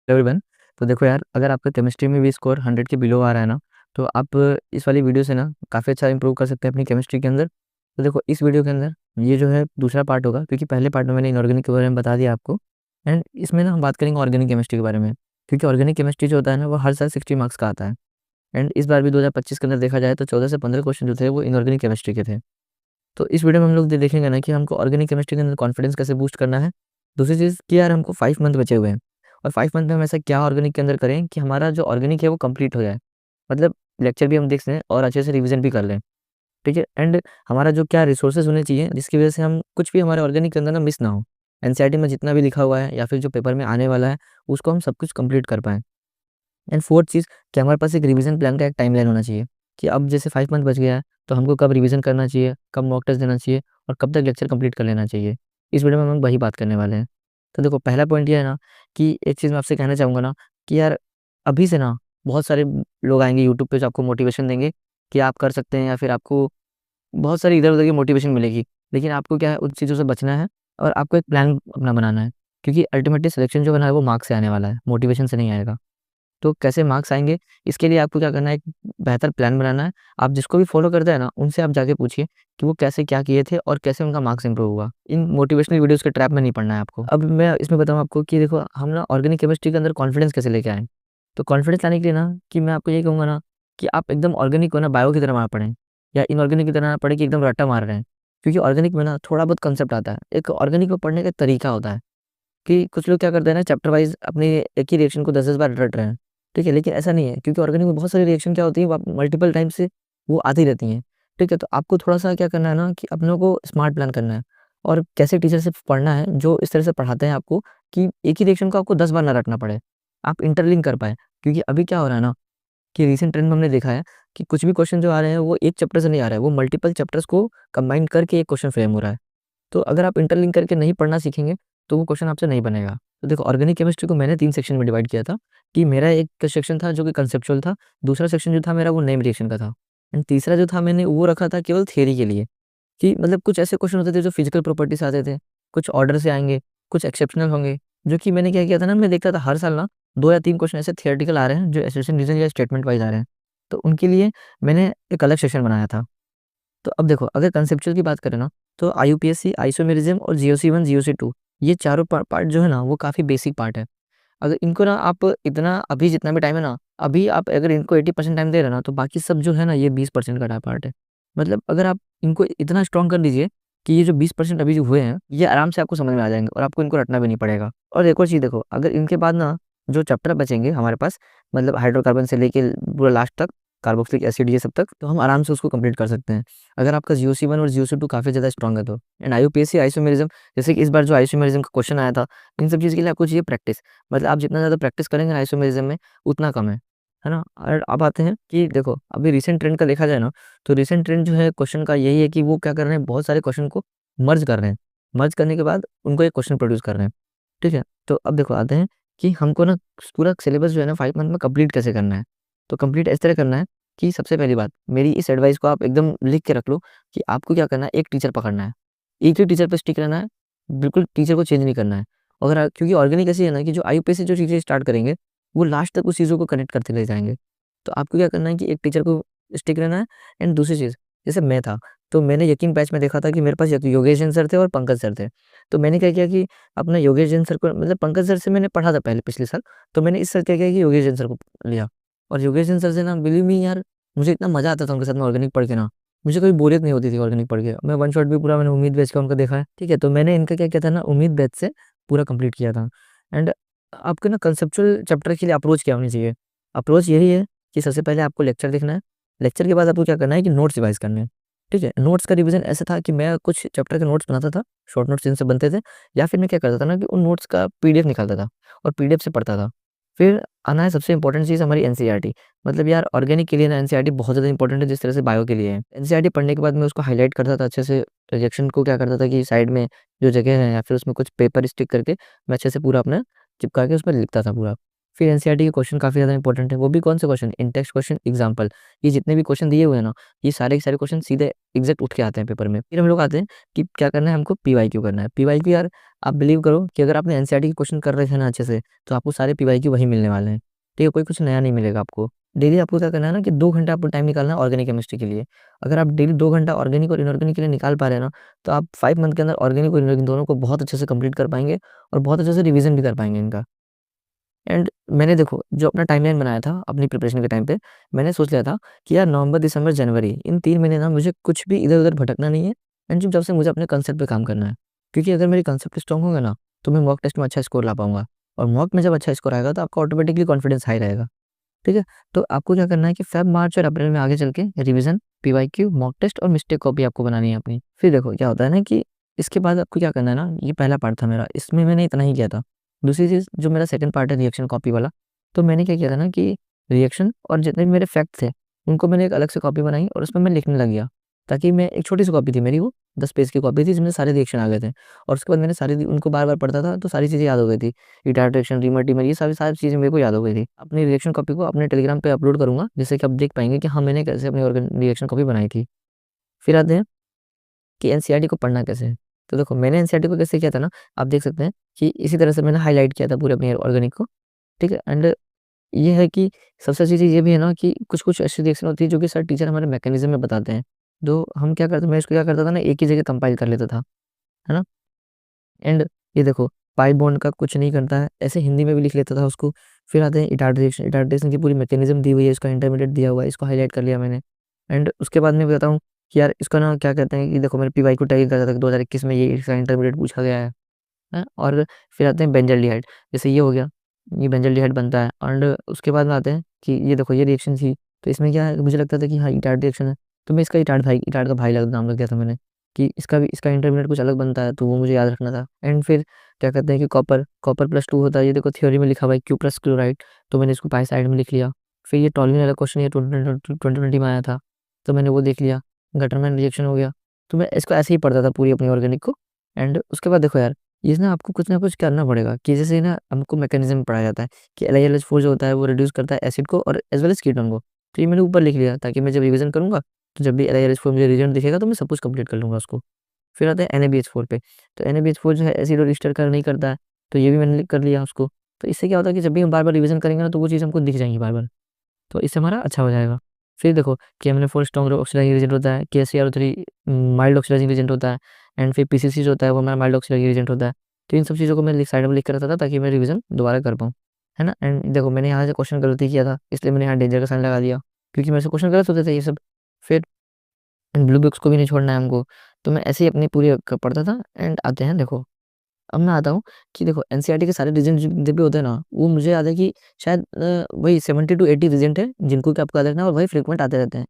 Everyone. तो देखो यार, अगर आपका केमिस्ट्री में भी स्कोर 100 के बिलो आ रहा है ना, तो आप इस वाली वीडियो से ना काफ़ी अच्छा इंप्रूव कर सकते हैं अपनी केमिस्ट्री के अंदर। तो देखो, इस वीडियो के अंदर ये जो है दूसरा पार्ट होगा, क्योंकि पहले पार्ट में मैंने इनऑर्गेनिक के बारे में बता दिया आपको। एंड इसमें ना हम बात करेंगे ऑर्गेनिक केमिस्ट्री के बारे में, क्योंकि ऑर्गेनिक केमिस्ट्री जो होता है ना, वो हर साल 60 मार्क्स का आता है। एंड इस बार भी 2025 के अंदर देखा जाए तो 14 से 15 क्वेश्चन जो थे वो इनऑर्गेनिक केमिस्ट्री के थे। तो इस वीडियो में हम लोग देखेंगे ना कि हमको ऑर्गेनिक केमिस्ट्री के अंदर कॉन्फिडेंस कैसे बूस्ट करना है। दूसरी चीज़ कि यार हमको 5 मंथ बचे हुए हैं, और 5 मंथ में हम ऐसा क्या ऑर्गेनिक के अंदर करें कि हमारा जो ऑर्गेनिक है वो कंप्लीट हो जाए। मतलब लेक्चर भी हम देख लें और अच्छे से रिवीजन भी कर लें, ठीक है। एंड हमारा जो क्या रिसोर्सेज होने चाहिए जिसकी वजह से हम कुछ भी हमारे ऑर्गेनिक के अंदर ना मिस ना हो। एनसीईआरटी में जितना भी लिखा हुआ है या फिर जो पेपर में आने वाला है, उसको हम सब कुछ कंप्लीट कर पाएँ। एंड फोर्थ चीज़ कि हमारे पास एक रिवीजन प्लान का एक टाइमलाइन होना चाहिए, कि अब जैसे 5 मंथ बच गया है, तो हमको कब रिवीजन करना चाहिए, कब मॉक टेस्ट देना चाहिए और कब तक लेक्चर कंप्लीट कर लेना चाहिए। इस वीडियो में हम वही बात करने वाले हैं। तो देखो, पहला पॉइंट ये है ना कि एक चीज़ मैं आपसे कहना चाहूँगा ना कि यार, अभी से ना बहुत सारे लोग आएँगे यूट्यूब पे जो आपको मोटिवेशन देंगे कि आप कर सकते हैं, या फिर आपको बहुत सारी इधर-उधर की मोटिवेशन मिलेगी। लेकिन आपको क्या है, उन चीज़ों से बचना है और आपको एक प्लान अपना बनाना है, क्योंकि अल्टीमेटली सिलेक्शन जो है ना वो मार्क्स से आने वाला है, मोटिवेशन से नहीं आएगा। तो कैसे मार्क्स आएँगे, इसके लिए आपको क्या करना है, एक बेहतर प्लान बनाना है। आप जिसको भी फ़ॉलो करते हैं ना, उनसे आप जाके पूछिए कि वो कैसे क्या किए थे और कैसे उनका मार्क्स इम्प्रूव हुआ। इन मोटिवेशनल वीडियोज़ के ट्रैप में नहीं पड़ना है आपको। अब मैं इसमें बताऊँ आपको कि देखो, हम ना ऑर्गेनिक केमिस्ट्री के अंदर कॉन्फिडेंस कैसे लेके आएँ। तो कॉन्फिडेंस लाने के लिए ना कि मैं आपको यही कहूँगा ना कि आप एकदम ऑर्गेनिक को ना बायो की तरह ना पढ़ें, या इनऑर्गेनिक की तरह ना पढ़ें कि एकदम रट्टा मार रहे हैं। क्योंकि ऑर्गेनिक में ना थोड़ा बहुत कांसेप्ट आता है। एक ऑर्गेनिक को पढ़ने का तरीका होता है। कि कुछ लोग क्या करते हैं ना, चैप्टर वाइज़ अपनी एक ही रिएक्शन को 10-10 बार रट रहे हैं, ठीक है? लेकिन ऐसा नहीं है, क्योंकि ऑर्गेनिक में बहुत सारी रिएक्शन क्या होती है, वो आप मल्टीपल टाइम से वो आती रहती हैं, ठीक है? तो आपको थोड़ा-सा क्या करना है ना कि अपनों को स्मार्ट प्लान करना है, और कैसे टीचर से पढ़ना है, जो इस तरह से पढ़ाते हैं आपको कि एक ही रिएक्शन को आपको 10 बार ना रटना पड़े, आप इंटरलिंक कर पाएँ। क्योंकि अभी क्या हो रहा है ना कि रीसेंट ट्रेंड में हमने देखा है कि कुछ भी क्वेश्चन जो आ रहे हैं, वो एक चैप्टर से नहीं आ रहा है, वो मल्टीपल चैप्टर्स को कंबाइन करके एक क्वेश्चन फ्रेम हो रहा है। तो अगर आप इंटरलिंक करके नहीं पढ़ना सीखेंगे, तो वो क्वेश्चन आपसे नहीं बनेगा। तो देखो, ऑर्गेनिक केमिस्ट्री को मैंने 3 सेक्शन में डिवाइड किया था, कि मेरा एक सेक्शन था जो कि कंसेप्चुअल था, दूसरा सेक्शन जो था मेरा वो नेम रिएक्शन का था, एंड तीसरा जो था मैंने वो रखा था केवल थियरी के लिए, कि मतलब कुछ ऐसे क्वेश्चन होते थे जो फिजिकल प्रॉपर्टी से आते थे, कुछ ऑर्डर से आएँगे, कुछ एक्सेप्शनल होंगे, जो कि मैंने क्या किया था ना, मैं देखता था हर साल ना 2 या 3 क्वेश्चन ऐसे थियोरेटिकल आ रहे हैं, जो एसोसिएशन रीज़न या स्टेटमेंट वाइज़ आ रहे हैं। तो उनके लिए मैंने एक अलग सेक्शन बनाया था। तो अब देखो, अगर कंसेप्चुअल की बात करें ना, तो आईयूपीएसी, आइसोमेरिज्म और जीओसी 1, जीओसी 2, ये चारों पार्ट जो है ना, वो काफ़ी बेसिक पार्ट है। अगर इनको ना आप इतना अभी जितना भी टाइम है ना, अभी आप अगर इनको 80% टाइम दे रहे हैं ना, तो बाकी सब जो है ना, ये 20% का पार्ट है। मतलब अगर आप इनको इतना स्ट्रॉन्ग कर दीजिए कि ये जो 20% अभी जो हुए हैं, ये आराम से आपको समझ में आ जाएँगे और आपको इनको रटना भी नहीं पड़ेगा। और एक और चीज़ देखो, अगर इनके बाद ना जो चैप्टर बचेंगे हमारे पास, मतलब हाइड्रोकार्बन से लेके पूरा लास्ट तक, कार्बोक्सिलिक एसिड ये सब तक, तो हम आराम से उसको कंप्लीट कर सकते हैं। अगर आपका जीओसी 1 और जीओसी 2 काफ़ी ज़्यादा स्ट्रॉन्ग है तो। एंड आईयूपीएसी, आइसोमेरिज्म, जैसे कि इस बार जो आइसोमेरिज्म का क्वेश्चन आया था, इन सब चीज़ के लिए आपको चाहिए प्रैक्टिस। मतलब आप जितना ज़्यादा प्रैक्टिस करेंगे ना आइसोमेरिज्म में, उतना कम है ना? और अब आते हैं कि देखो, अभी रीसेंट ट्रेंड का देखा जाए ना, तो रीसेंट ट्रेंड जो है क्वेश्चन का यही है कि वो क्या कर रहे हैं, बहुत सारे क्वेश्चन को मर्ज कर रहे हैं। मर्ज करने के बाद उनको एक क्वेश्चन प्रोड्यूस कर रहे हैं, ठीक है? तो अब देखो, आते हैं कि हमको ना पूरा सिलेबस जो है ना 5 मंथ में कंप्लीट कैसे करना है। तो कंप्लीट इस तरह करना है कि सबसे पहली बात, मेरी इस एडवाइस को आप एकदम लिख के रख लो कि आपको क्या करना है, एक टीचर पकड़ना है। एक ही टीचर पे स्टिक रहना है, बिल्कुल टीचर को चेंज नहीं करना है। अगर क्योंकि ऑर्गेनिक ऐसी है ना कि जो आईयूपीएसी से जो चीज़ें स्टार्ट करेंगे, वो लास्ट तक उस चीज़ों को कनेक्ट करते ले जाएँगे। तो आपको क्या करना है कि एक टीचर को स्टिक रहना है। एंड दूसरी चीज़, जैसे मैं था, तो मैंने यकीन बैच में देखा था कि मेरे पास योगेश जैन सर थे और पंकज सर थे। तो मैंने क्या किया कि अपना योगेश जैन सर को, मतलब पंकज सर से मैंने पढ़ा था पहले पिछले साल, तो मैंने इस साल क्या किया कि योगेश जैन सर को लिया। और योगेश जैन सर से ना, बिलीव मी यार, मुझे इतना मज़ा आता था उनके साथ में ऑर्गेनिक पढ़ के ना, मुझे कभी बोरियत नहीं होती थी ऑर्गेनिक पढ़ के। मैं वन शॉट भी पूरा मैंने उम्मीद बैच का उनका देखा है, ठीक है? तो मैंने इनका क्या किया था ना, उम्मीद बैच से पूरा कंप्लीट किया था। एंड आपके ना कंसेप्चुअल चैप्टर के लिए अप्रोच क्या होनी चाहिए? अप्रोच यही है कि सबसे पहले आपको लेक्चर देखना है। लेक्चर के बाद आपको क्या करना है कि नोट्स रिवाइज़ करने हैं, ठीक है? नोट्स का रिवीजन ऐसा था कि मैं कुछ चैप्टर के नोट्स बनाता था, शॉर्ट नोट्स जिनसे बनते थे, या फिर मैं क्या करता था ना कि उन नोट्स का पीडीएफ निकालता था और पीडीएफ से पढ़ता था। फिर आना है सबसे इम्पोर्टेंट चीज़, हमारी एनसीईआरटी। मतलब यार, ऑर्गेनिक के लिए ना एनसीईआरटी बहुत ज़्यादा इम्पोर्टेंट है, जिस तरह से बायो के लिए है। एनसीईआरटी पढ़ने के बाद मैं उसको हाइलाइट करता था अच्छे से, रिजेक्शन को क्या करता था कि साइड में जो जगह है, या फिर उसमें कुछ पेपर स्टिक करके मैं अच्छे से पूरा अपना चिपका के उसमें लिखता था पूरा। फिर एनसीईआरटी के क्वेश्चन काफ़ी ज़्यादा इंपॉर्टेंट है। वो भी कौन से क्वेश्चन? इन टेक्स्ट क्वेश्चन, एग्जाम्पल। ये जितने भी क्वेश्चन दिए हुए हैं ना, ये सारे के सारे क्वेश्चन सीधे एग्जैक्ट उठ के आते हैं पेपर में। फिर हम लोग आते हैं कि क्या करना है, हमको पीवाईक्यू करना है। पीवाईक्यू यार, आप बिलीव करो कि अगर आपने एनसीईआरटी के क्वेश्चन कर रहे थे ना अच्छे से, तो आपको सारे पीवाईक्यू वही मिलने वाले हैं। ठीक है, कोई कुछ नया नहीं मिलेगा आपको। डेली आपको क्या करना है ना कि 2 घंटा आपको टाइम निकालना है ऑर्गेनिक केमिस्ट्री के लिए। अगर आप डेली 2 घंटा ऑर्गेनिक और इनऑर्गेनिक के लिए निकाल पा रहे हैं ना, तो आप 5 मंथ के अंदर ऑर्गेनिक और इनऑर्गेनिक दोनों को बहुत अच्छे से कंप्लीट कर पाएँगे और बहुत अच्छे से रिवीजन भी कर पाएँगे इनका। एंड मैंने देखो जो अपना टाइमलाइन बनाया था अपनी प्रिपरेशन के टाइम पे, मैंने सोच लिया था कि यार नवंबर, दिसंबर, जनवरी इन 3 महीने ना मुझे कुछ भी इधर-उधर भटकना नहीं है एंड चुपचाप से मुझे अपने कांसेप्ट पे काम करना है। क्योंकि अगर मेरे कांसेप्ट स्ट्रॉन्ग होंगे ना, तो मैं मॉक टेस्ट में अच्छा स्कोर ला पाऊँगा और मॉक में जब अच्छा स्कोर आएगा तो आपका ऑटोमैटिकली कॉन्फिडेंस हाई रहेगा। ठीक है? तो आपको क्या करना है कि फ़ेब, मार्च और अप्रैल में आगे चल के रिवीजन, पीवाईक्यू, मॉक टेस्ट और मिस्टेक कॉपी आपको बनानी है अपनी। फिर देखो क्या होता है ना कि इसके बाद आपको क्या करना है ना, ये पहला पार्ट था मेरा, इसमें मैंने इतना ही किया था। दूसरी चीज़ जो मेरा सेकंड पार्ट है रिएक्शन कॉपी वाला, तो मैंने क्या किया था ना कि रिएक्शन और जितने भी मेरे फैक्ट थे, उनको मैंने एक अलग से कॉपी बनाई और उसमें मैं लिखने लग गया। ताकि मैं एक छोटी-सी कॉपी थी मेरी वो, 10 पेज की कॉपी थी जिसमें सारे रिएक्शन आ गए थे और उसके बाद मैंने सारी उनको बार-बार पढ़ता था तो सारी चीज़ें याद हो गई थी। रिटायर्ड रिएक्शन, रीमर-टीमर ये सारी सारी चीज़ें मेरे को याद हो गई थी। अपनी रिएक्शन कॉपी को अपने टेलीग्राम पे अपलोड करूँगा जिससे कि आप देख पाएँगे कि हाँ, मैंने कैसे अपनी रिएक्शन कॉपी बनाई थी। फिर आते हैं कि एनसीईआरटी को पढ़ना कैसे है? तो देखो मैंने एनसीईआरटी को कैसे किया था ना, आप देख सकते हैं कि इसी तरह से मैंने हाइलाइट किया था पूरे अपने ऑर्गेनिक को, ठीक है? एंड ये है कि सबसे अच्छी चीज़ ये भी है ना कि कुछ-कुछ ऐसी रिएक्शन होती है जो कि सर टीचर हमारे मैकेनिज़्म में बताते हैं। तो हम क्या करते मैं इसको क्या करता था ना, एक ही जगह कंपाइल कर लेता था, है ना? एंड ये देखो पाई बॉन्ड का कुछ नहीं करता है, ऐसे हिंदी में भी लिख लेता था उसको। फिर आते हैं इटार्ड रिएक्शन, इटार्ड रिएक्शन की पूरी मैकेनिज़्म दी हुई है, इसका इंटरमीडिएट दिया हुआ है, इसको हाइलाइट कर लिया मैंने। एंड उसके बाद मैं बताऊँ कि यार इसका ना क्या कहते हैं कि देखो मैंने पीवाई को टैग करा था कि 2021 में ये इसका इंटरमीडिएट पूछा गया है। हैं? और फिर आते हैं बेंज़ल्डिहाइड, जैसे ये हो गया, ये बेंज़ल्डिहाइड बनता है एंड उसके बाद में आते हैं कि ये देखो ये रिएक्शन थी, तो इसमें क्या है मुझे लगता था कि हाँ, इटार्ड रिएक्शन है, तो मैं इसका इटार्ड का भाई लग नाम रख दिया था मैंने, कि इसका भी इसका इंटरमीडिएट कुछ अलग बनता है, तो वो मुझे याद रखना था। एंड फिर क्या कहते हैं कि कॉपर +2 होता है, ये देखो थ्योरी में लिखा हुआ है क्यू प्लस क्लोराइड, तो मैंने इसको पाई साइड में लिख लिया। फिर ये टॉलुइन वाला क्वेश्चन ये 2020 में आया था, तो मैंने वो देख लिया, गटरमैन रिएक्शन हो गया, तो मैं इसको ऐसे ही पढ़ता था पूरी अपनी ऑर्गेनिक को। एंड उसके बाद देखो यार ये ना आपको कुछ ना कुछ करना पड़ेगा कि जैसे ना हमको मैकेनिज़्म पढ़ाया जाता है कि LiLH4 जो होता है वो रिड्यूस करता है एसिड को और एज़ वेल एज़ कीटोन को। तो ये मैंने ऊपर लिख लिया ताकि मैं जब रिवीज़न करूँगा, तो जब भी LiLH4 मुझे रिजल्ट दिखेगा तो मैं सब कुछ कंप्लीट कर लूँगा उसको। फिर आता है NaBH4 पे, तो NaBH4 जो है एसिड और ईस्टर का नहीं करता है, तो ये भी मैंने कर लिया उसको। तो इससे क्या होता है कि जब भी हम बार-बार रिवीज़न करेंगे ना तो वो चीज़ हमको दिख जाएँगी बार-बार। तो इससे हमारा अच्छा हो जाएगा। फिर देखो KMnO4 स्ट्रॉन्ग ऑक्सीडाइजिंग एजेंट होता है, KClO3 माइल्ड ऑक्सीडाइजिंग एजेंट होता है एंड फिर PCC जो होता है वो हमारा माइल्ड ऑक्सीडाइजिंग एजेंट होता है। तो इन सब चीज़ों को मैं साइड में लिख के रखता था ताकि मैं रिवीजन दोबारा कर पाऊँ, है ना? एंड देखो मैंने यहाँ से क्वेश्चन गलती किया था, इसलिए मैंने यहाँ डेंजर का साइन लगा दिया, क्योंकि मेरे से क्वेश्चन गलत होते थे ये सब। फिर ब्लू बुक्स को भी नहीं छोड़ना है हमको, तो मैं ऐसे ही अपनी पूरी पढ़ता था। एंड आते हैं देखो अब मैं आता हूँ कि देखो एनसीईआरटी के सारे रीजन जब भी होते हैं ना, वो मुझे याद है कि शायद वही 70 टू 80 रीजन है जिनको कि आपको याद रखना है और वही फ्रीक्वेंट आते रहते हैं।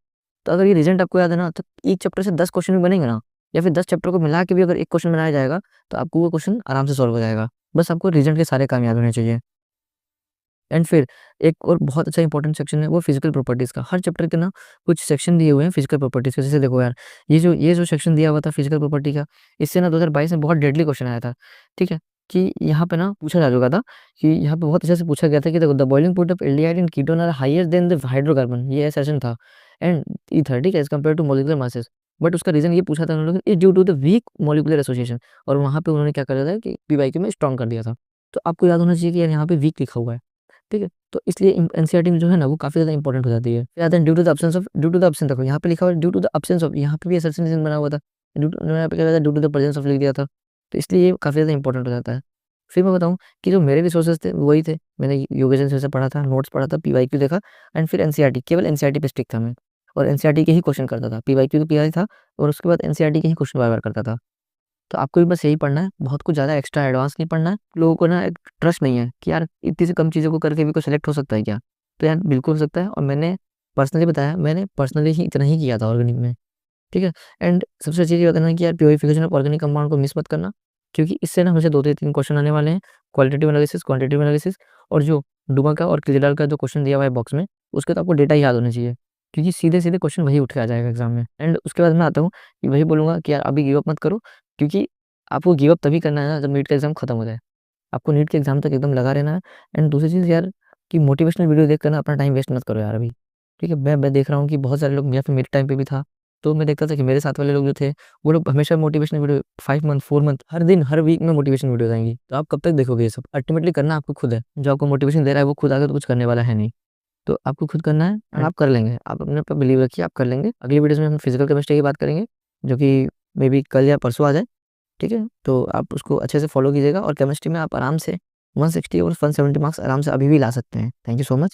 तो अगर ये रीजन आपको याद है ना, तो एक चैप्टर से 10 क्वेश्चन भी बनेंगे ना, या फिर 10 चैप्टर को मिला के भी अगर एक क्वेश्चन बनाया जाएगा, तो आपको वो क्वेश्चन आराम से सॉल्व हो जाएगा। बस आपको रीजन के सारे काम याद होने चाहिए। एंड फिर एक और बहुत अच्छा इंपॉर्टेंट सेक्शन है वो फिजिकल प्रॉपर्टीज़ का। हर चैप्टर के ना कुछ सेक्शन दिए हुए हैं फिजिकल प्रॉपर्टीज़ के। जैसे देखो यार, ये जो सेक्शन दिया हुआ था फिजिकल प्रॉपर्टी का, इससे ना 2022 में बहुत डेडली क्वेश्चन आया था। ठीक है? कि यहाँ पे ना पूछा जा चुका था कि यहाँ पे बहुत अच्छे से पूछा गया था कि देखो the boiling point of aldehyde and ketone are higher than the hydrocarbon, ये सेशन था। एंड ईथर, ठीक है? As compare to molecular masses. But उसका रीज़न ये पूछा था उन्होंने कि is due to the weak molecular association, और वहाँ पे उन्होंने क्या कर दिया था कि पीवाईक्यू में स्ट्रॉन्ग कर दिया था। तो आपको याद होना चाहिए कि यार यहाँ पे वीक लिखा हुआ है। ठीक है? तो इसलिए एनसीईआरटी में जो है ना वो काफ़ी ज़्यादा इंपॉर्टेंट हो जाती है। फिर आते हैं ड्यू टू द एब्सेंस, देखो यहाँ पे लिखा हुआ है due to the absence of, यहाँ पे भी असर्शन रीज़न बना हुआ था। यहाँ पे क्या था, due to the presence of लिख दिया था। तो इसलिए ये काफ़ी ज़्यादा इंपॉर्टेंट हो जाता है। फिर मैं बताऊँ कि जो मेरे रिसोर्सेज़ थे वही थे। मैंने योगेशन से पढ़ा था, नोट्स पढ़ा था, पीवाईक्यू देखा एंड फिर एनसीईआरटी, केवल एनसीईआरटी पे स्टिक था मैं और एनसीईआरटी के ही क्वेश्चन करता था। पीवाईक्यू तो पीआई था और उसके बाद एनसीईआरटी के ही क्वेश्चन बार-बार करता था। तो आपको भी बस यही पढ़ना है, बहुत कुछ ज़्यादा एक्स्ट्रा एडवांस नहीं पढ़ना है। लोगों को ना एक ट्रस्ट नहीं है कि यार इतनी सी कम चीज़ों को करके भी कोई सेलेक्ट हो सकता है क्या? तो यार बिल्कुल हो सकता है और मैंने पर्सनली बताया, मैंने पर्सनली ही इतना ही किया था ऑर्गेनिक में, ठीक है? एंड सबसे अच्छी चीज़ बताना कि यार प्यूरिफिकेशन ऑफ ऑर्गेनिक कंपाउंड को मिस मत करना, क्योंकि इससे ना हमेशा 2 से 3 क्वेश्चन आने वाले हैं, क्वालिटेटिव एनालिसिस, क्वांटिटेटिव एनालिसिस, और जो डुमा का और क्लियरल का जो क्वेश्चन दिया हुआ है बॉक्स में, उसके तो आपको डेटा ही याद होना चाहिए, क्योंकि सीधे-सीधे क्वेश्चन वही उठ के आ जाएगा एग्ज़ाम में। एंड उसके बाद मैं आता हूँ कि वही बोलूँगा कि यार अभी गिव अप मत करो, क्योंकि आपको गिव अप तभी करना है ना जब नीट का एग्ज़ाम खत्म हो जाए। आपको नीट के एग्ज़ाम तक एकदम लगा रहना है। एंड दूसरी चीज़ यार, कि मोटिवेशनल वीडियो देखकर ना अपना टाइम वेस्ट मत करो यार अभी, ठीक है? मैं देख रहा हूँ कि बहुत सारे लोग, या फिर मेरे टाइम पे भी था, तो मैं देखता था कि मेरे साथ वाले लोग जो थे, वो लोग हमेशा मोटिवेशनल वीडियो 5 मंथ, 4 मंथ, हर दिन, हर वीक में मोटिवेशन वीडियोज़ आएँगी। तो आप कब तक देखोगे ये सब? अल्टीमेटली करना आपको खुद है। जो आपको मोटिवेशन दे रहा है वो खुद आगे तो कुछ करने वाला है नहीं। तो आपको खुद करना है और आप कर लेंगे। आप अपने पे बिलीव रखिए, आप कर लेंगे। अगली वीडियोज़ में हम फिज़िकल केमिस्ट्री की बात करेंगे, जो कि मेबी कल या परसों आ जाए, ठीक है? तो आप उसको अच्छे से फ़ॉलो कीजिएगा और केमिस्ट्री में आप आराम से 160 और 170 मार्क्स आराम से अभी भी ला सकते हैं। Thank you so much.